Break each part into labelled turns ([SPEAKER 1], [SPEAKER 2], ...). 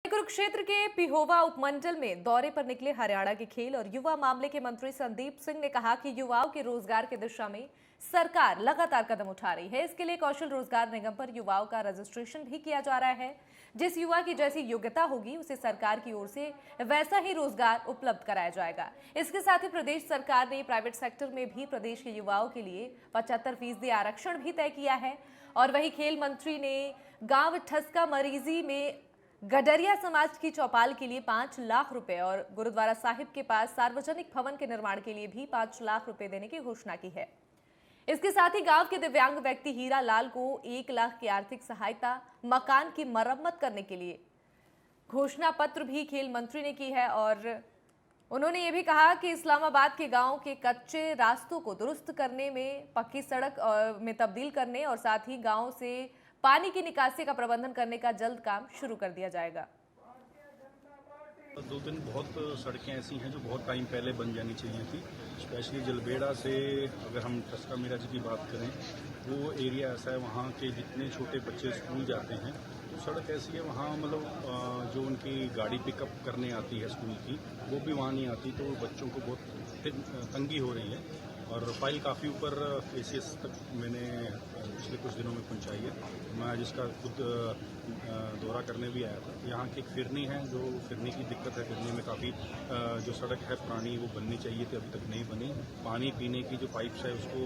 [SPEAKER 1] कुरुक्षेत्र के पिहोवा उपमंडल में दौरे पर निकले हरियाणा के खेल और युवा मामले के मंत्री संदीप सिंह ने कहा कि युवाओं के रोजगार की दिशा में सरकार लगातार कदम उठा रही है। इसके लिए कौशल रोजगार निगम पर युवाओं का रजिस्ट्रेशन भी किया जा रहा है। जिस युवा की जैसी योग्यता होगी उसे सरकार की ओर से वैसा ही रोजगार उपलब्ध कराया जाएगा। इसके साथ ही प्रदेश सरकार ने प्राइवेट सेक्टर में भी प्रदेश के युवाओं के लिए 75% आरक्षण भी तय किया है। और वही खेल मंत्री ने गांव ठसका मरीजी में गडरिया समाज की चौपाल के लिए 5 लाख रुपए और गुरुद्वारा साहिब के पास सार्वजनिक भवन के निर्माण के लिए भी 5 लाख रुपए देने की घोषणा की है। इसके साथ ही गांव के दिव्यांग व्यक्ति हीरा लाल को 1 लाख की आर्थिक सहायता, मकान की मरम्मत करने के लिए घोषणा पत्र भी खेल मंत्री ने की है। और उन्होंने ये भी कहा कि इस्लामाबाद के गांव के कच्चे रास्तों को दुरुस्त करने में, पक्की सड़क में तब्दील करने और साथ ही गांव से पानी की निकासी का प्रबंधन करने का जल्द काम शुरू कर दिया जाएगा।
[SPEAKER 2] 2-3 बहुत सड़कें ऐसी हैं जो बहुत टाइम पहले बन जानी चाहिए थी। स्पेशली जलबेड़ा से अगर हम ठसका मिराजी की बात करें, वो एरिया ऐसा है वहाँ के जितने छोटे बच्चे स्कूल जाते हैं, तो सड़क ऐसी है वहाँ मतलब जो उनकी गाड़ी पिकअप करने आती है स्कूल की, वो भी वहाँ नहीं आती, तो बच्चों को बहुत तंगी हो रही है। और फाइल काफ़ी ऊपर ACS तक मैंने पिछले कुछ दिनों में पहुंचाई है। मैं जिसका खुद दौरा करने भी आया था। यहाँ की एक फिरनी है, जो फिरनी की दिक्कत है, फिरनी में काफ़ी जो सड़क है पुरानी वो बननी चाहिए थी, अभी तक नहीं बनी। पानी पीने की जो पाइप्स है उसको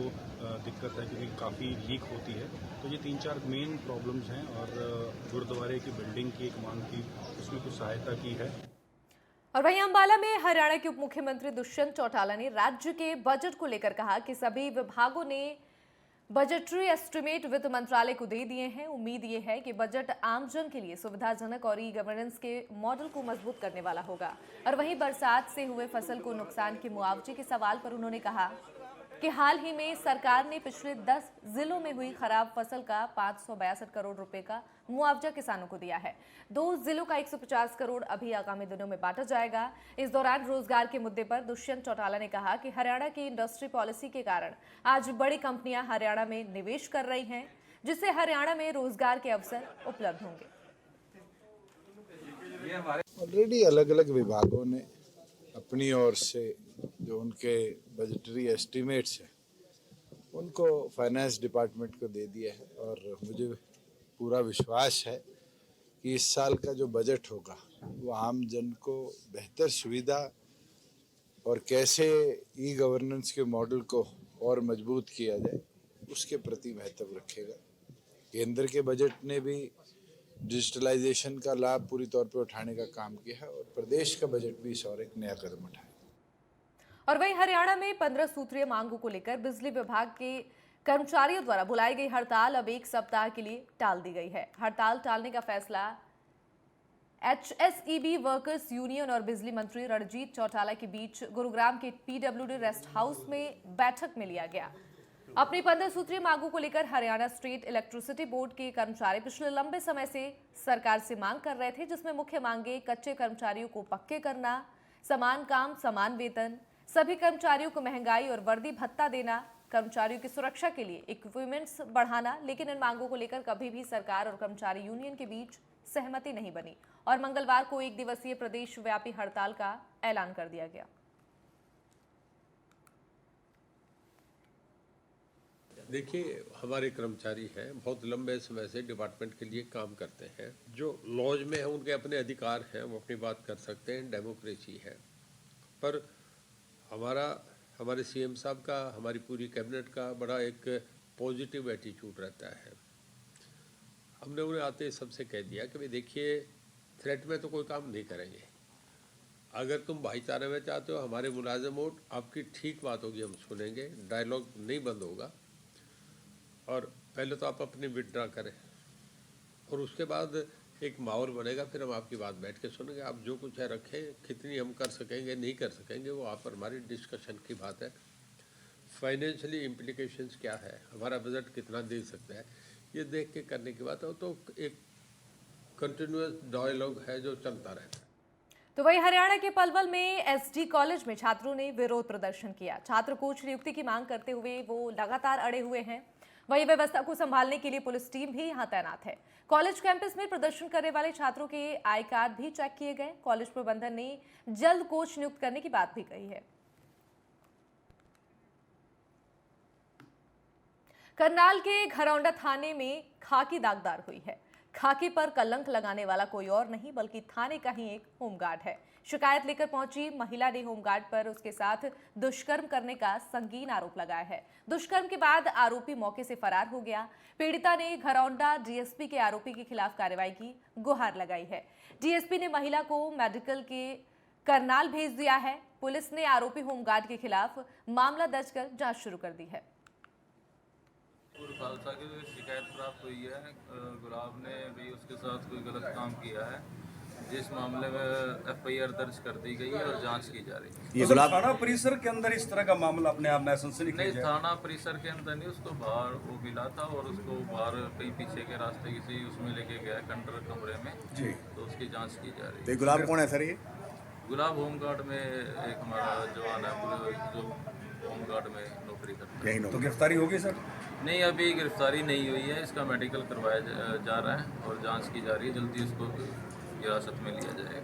[SPEAKER 2] दिक्कत है क्योंकि काफ़ी लीक होती है। तो ये 3-4 मेन प्रॉब्लम्स हैं। और गुरुद्वारे की बिल्डिंग की एक मांग थी, उसमें कुछ सहायता की है।
[SPEAKER 1] और वहीं अंबाला में हरियाणा के उप मुख्यमंत्री दुष्यंत चौटाला ने राज्य के बजट को लेकर कहा कि सभी विभागों ने बजटरी एस्टिमेट वित्त मंत्रालय को दे दिए हैं। उम्मीद ये है कि बजट आमजन के लिए सुविधाजनक और ई-गवर्नेंस के मॉडल को मजबूत करने वाला होगा। और वहीं बरसात से हुए फसल को नुकसान के मुआवजे के सवाल पर उन्होंने कहा कि हाल ही में सरकार ने पिछले 10 जिलों में हुई खराब फसल का 562 करोड़ रुपए का मुआवजा किसानों को दिया है। 2 जिलों का 150 करोड़ अभी आगामी दिनों में बांटा जाएगा। इस दौरान रोजगार के मुद्दे पर दुष्यंत चौटाला ने कहा कि हरियाणा की इंडस्ट्री पॉलिसी के कारण आज बड़ी कंपनियां हरियाणा में निवेश कर रही हैं, जिससे हरियाणा में रोजगार के अवसर उपलब्ध होंगे।
[SPEAKER 3] ऑलरेडी अलग अलग विभागों ने अपनी ओर से जो उनके बजटरी एस्टिमेट्स हैं उनको फाइनेंस डिपार्टमेंट को दे दिया है। और मुझे पूरा विश्वास है कि इस साल का जो बजट होगा वो आम जन को बेहतर सुविधा और कैसे ई गवर्नेंस के मॉडल को और मजबूत किया जाए उसके प्रति महत्व रखेगा। केंद्र के बजट ने भी डिजिटलाइजेशन का लाभ पूरी तौर पर उठाने का काम किया है और प्रदेश का बजट भी इस और एक नया कदम उठाया।
[SPEAKER 1] और वहीं हरियाणा में 15 सूत्रीय मांगों को लेकर बिजली विभाग के कर्मचारियों द्वारा बुलाई गई हड़ताल अब 1 सप्ताह के लिए टाल दी गई है। हड़ताल टालने का फैसला HSEB वर्कर्स यूनियन और बिजली मंत्री रणजीत चौटाला के बीच गुरुग्राम के PWD रेस्ट हाउस में बैठक में लिया गया। अपनी 15 सूत्रीय मांगों को लेकर हरियाणा स्टेट इलेक्ट्रिसिटी बोर्ड के कर्मचारी पिछले लंबे समय से सरकार से मांग कर रहे थे, जिसमें मुख्य मांगे कच्चे कर्मचारियों को पक्के करना, समान काम समान वेतन, सभी कर्मचारियों को महंगाई और वर्दी भत्ता देना, कर्मचारियों की सुरक्षा के लिए इक्विपमेंट्स बढ़ाना। लेकिन इन मांगों को लेकर कभी भी सरकार और कर्मचारी यूनियन के बीच सहमति नहीं बनी और मंगलवार को 1 दिवसीय प्रदेश व्यापी हड़ताल का ऐलान कर दिया गया।
[SPEAKER 4] देखिए, हमारे कर्मचारी हैं, बहुत लंबे समय से डिपार्टमेंट के लिए काम करते हैं। जो लॉज में है उनके अपने अधिकार हैं, वो अपनी बात कर सकते हैं, डेमोक्रेसी है। पर हमारे CM साहब का, हमारी पूरी कैबिनेट का बड़ा एक पॉजिटिव एटीट्यूड रहता है। हमने उन्हें आते सबसे कह दिया कि भाई देखिए, थ्रेट में तो कोई काम नहीं करेंगे। अगर तुम भाईचारे में चाहते हो, हमारे मुलाजिम हो, आपकी ठीक बात होगी, हम सुनेंगे, डायलॉग नहीं बंद होगा। और पहले तो आप अपनी विड्रा करें और उसके बाद एक माहौल बनेगा, फिर हम आपकी बात बैठ के सुनेंगे। आप जो कुछ है रखें, कितनी हम कर सकेंगे नहीं कर सकेंगे वो आप पर हमारी डिस्कशन की बात है। फाइनेंशियली इम्प्लीकेशंस क्या है, हमारा बजट कितना दे सकता है, ये देख के करने की बात है। तो एक कंटिन्यूअस डायलॉग है जो चलता रहता है।
[SPEAKER 1] तो वही हरियाणा के पलवल में SD कॉलेज में छात्रों ने विरोध प्रदर्शन किया। छात्र कोच नियुक्ति की मांग करते हुए वो लगातार अड़े हुए हैं। वहीं व्यवस्था को संभालने के लिए पुलिस टीम भी यहां तैनात है। कॉलेज कैंपस में प्रदर्शन करने वाले छात्रों के आई कार्ड भी चेक किए गए। कॉलेज प्रबंधन ने जल्द कोच नियुक्त करने की बात भी कही है। करनाल के घरौंडा थाने में खाकी दागदार हुई है। खाकी पर कलंक लगाने वाला कोई और नहीं बल्कि थाने का ही एक होमगार्ड है। शिकायत लेकर पहुंची महिला ने होमगार्ड पर उसके साथ दुष्कर्म करने का संगीन आरोप लगाया है। दुष्कर्म के बाद आरोपी मौके से फरार हो गया। पीड़िता ने घरौंडा डीएसपी के आरोपी के खिलाफ कार्रवाई की गुहार लगाई है। डीएसपी ने महिला को मेडिकल के करनाल भेज दिया है। पुलिस ने आरोपी होमगार्ड के खिलाफ मामला दर्ज कर जांच शुरू कर दी है।
[SPEAKER 5] खालसा की शिकायत प्राप्त हुई है। गुलाब ने भी उसके साथ कोई गलत काम किया है, जिस मामले में एफआईआर दर्ज कर दी गई है और जांच की जा रही है।
[SPEAKER 6] ये गुलाब थाना परिसर के अंदर इस तरह का मामला अपने आप में सनसनीखेज
[SPEAKER 5] नहीं,
[SPEAKER 6] है।
[SPEAKER 5] थाना परिसर के अंदर नहीं, उसको बाहर वो मिला था और उसको बाहर कहीं पीछे के रास्ते किसी उसमें लेके गया कंटर कमरे में जी, तो उसकी जाँच की जा रही है।
[SPEAKER 6] गुलाब कौन है सर? ये
[SPEAKER 5] गुलाब होमगार्ड में एक हमारा जवान है जो होमगार्ड में नौकरी करता है।
[SPEAKER 6] तो गिरफ्तारी होगी सर?
[SPEAKER 5] नहीं, अभी गिरफ्तारी नहीं हुई है। इसका मेडिकल करवाया जा रहा है और जांच की जा रही है। जल्दी इसको हिरासत में लिया जाएगा।